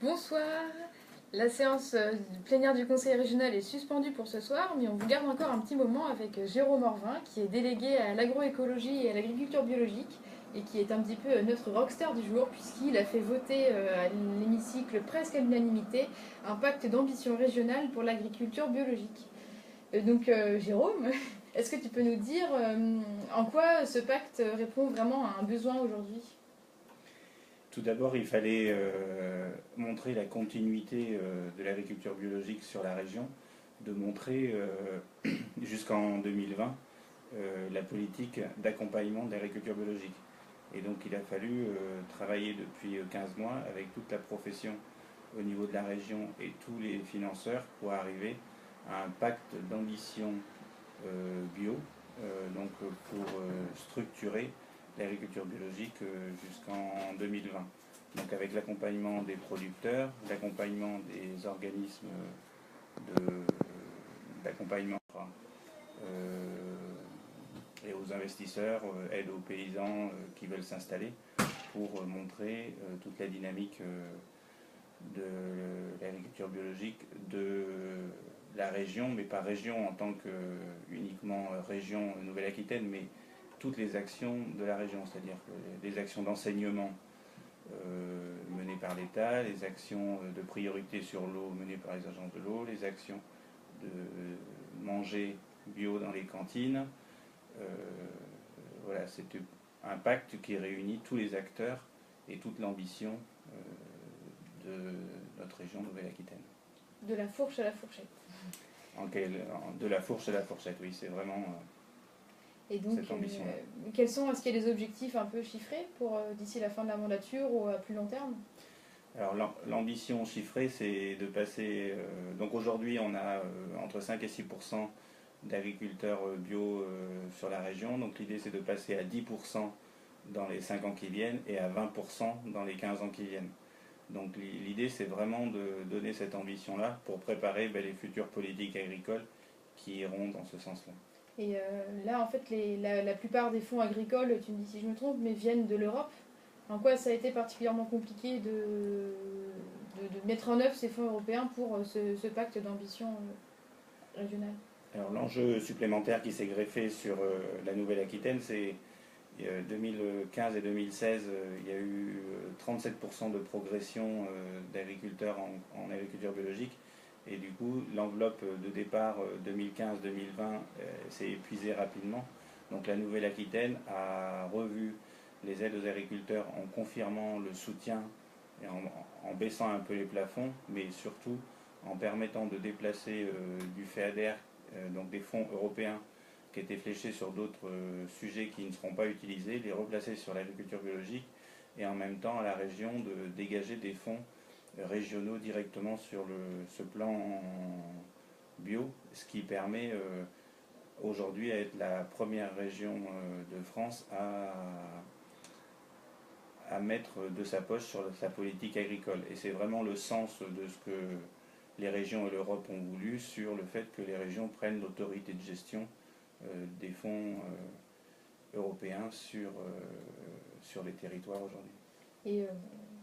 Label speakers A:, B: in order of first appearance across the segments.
A: Bonsoir. La séance plénière du conseil régional est suspendue pour ce soir, mais on vous garde encore un petit moment avec Jérôme Orvin, qui est délégué à l'agroécologie et à l'agriculture biologique, et qui est un petit peu notre rockstar du jour, puisqu'il a fait voter à l'hémicycle presque à l'unanimité un pacte d'ambition régionale pour l'agriculture biologique. Jérôme, est-ce que tu peux nous dire en quoi ce pacte répond vraiment à un besoin aujourd'hui?
B: Tout d'abord, il fallait montrer la continuité de l'agriculture biologique sur la région, de montrer jusqu'en 2020 la politique d'accompagnement de l'agriculture biologique. Et donc il a fallu travailler depuis 15 mois avec toute la profession au niveau de la région et tous les financeurs pour arriver à un pacte d'ambition bio, pour structurer l'agriculture biologique jusqu'en 2020. Donc avec l'accompagnement des producteurs, l'accompagnement des organismes d'accompagnement et aux investisseurs, aide aux paysans qui veulent s'installer pour montrer toute la dynamique de l'agriculture biologique de la région, mais pas région en tant que uniquement région Nouvelle-Aquitaine, mais toutes les actions de la région, c'est-à-dire les actions d'enseignement menées par l'État, les actions de priorité sur l'eau menées par les agences de l'eau, les actions de manger bio dans les cantines. Voilà, c'est un pacte qui réunit tous les acteurs et toute l'ambition de notre région Nouvelle-Aquitaine.
A: De la fourche à la fourchette.
B: De la fourche à la fourchette, oui, c'est vraiment
A: Et donc,
B: cette ambition.
A: est-ce qu'il y a des objectifs un peu chiffrés pour d'ici la fin de la mandature ou à plus long terme?
B: Alors l'ambition chiffrée, c'est de passer. Donc aujourd'hui, on a entre 5 et 6% d'agriculteurs bio sur la région. Donc l'idée, c'est de passer à 10% dans les 5 ans qui viennent et à 20% dans les 15 ans qui viennent. Donc l'idée, c'est vraiment de donner cette ambition-là pour préparer les futures politiques agricoles qui iront dans ce sens-là.
A: Et là, en fait, la plupart des fonds agricoles, tu me dis si je me trompe, mais viennent de l'Europe. En quoi ça a été particulièrement compliqué de mettre en œuvre ces fonds européens pour ce pacte d'ambition régionale?
B: Alors l'enjeu supplémentaire qui s'est greffé sur la Nouvelle-Aquitaine, c'est 2015 et 2016, il y a eu 37% de progression d'agriculteurs en agriculture biologique. Et du coup, l'enveloppe de départ 2015-2020 s'est épuisée rapidement. Donc la Nouvelle-Aquitaine a revu les aides aux agriculteurs en confirmant le soutien et en baissant un peu les plafonds, mais surtout en permettant de déplacer du FEADER, donc des fonds européens qui étaient fléchés sur d'autres sujets qui ne seront pas utilisés, les replacer sur l'agriculture biologique et en même temps à la région de dégager des fonds régionaux directement sur ce plan bio, ce qui permet aujourd'hui à être la première région de France à mettre de sa poche sur sa politique agricole. Et c'est vraiment le sens de ce que les régions et l'Europe ont voulu sur le fait que les régions prennent l'autorité de gestion des fonds européens sur les territoires aujourd'hui.
A: Et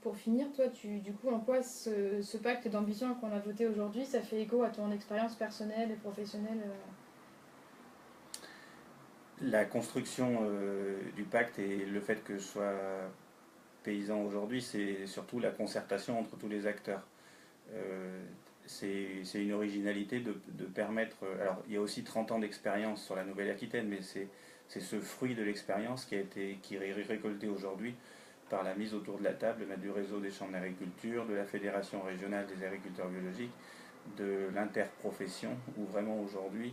A: pour finir, toi, du coup, en quoi ce pacte d'ambition qu'on a voté aujourd'hui, ça fait écho à ton expérience personnelle et professionnelle?
B: La construction du pacte et le fait que je sois paysan aujourd'hui, c'est surtout la concertation entre tous les acteurs. C'est une originalité de permettre. Alors, il y a aussi 30 ans d'expérience sur la Nouvelle-Aquitaine, mais c'est ce fruit de l'expérience qui est récolté aujourd'hui par la mise autour de la table du réseau des chambres d'agriculture, de la Fédération régionale des agriculteurs biologiques, de l'interprofession, où vraiment aujourd'hui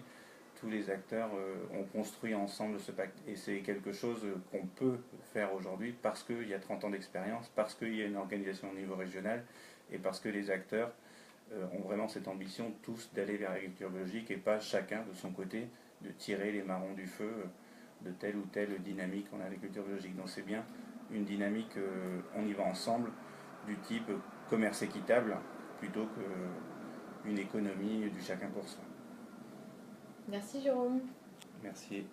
B: tous les acteurs ont construit ensemble ce pacte. Et c'est quelque chose qu'on peut faire aujourd'hui parce qu'il y a 30 ans d'expérience, parce qu'il y a une organisation au niveau régional et parce que les acteurs ont vraiment cette ambition tous d'aller vers l'agriculture biologique et pas chacun de son côté de tirer les marrons du feu de telle ou telle dynamique en agriculture biologique. Donc c'est bien une dynamique, on y va ensemble, du type commerce équitable plutôt qu'une économie du chacun pour soi.
A: Merci Jérôme.
B: Merci.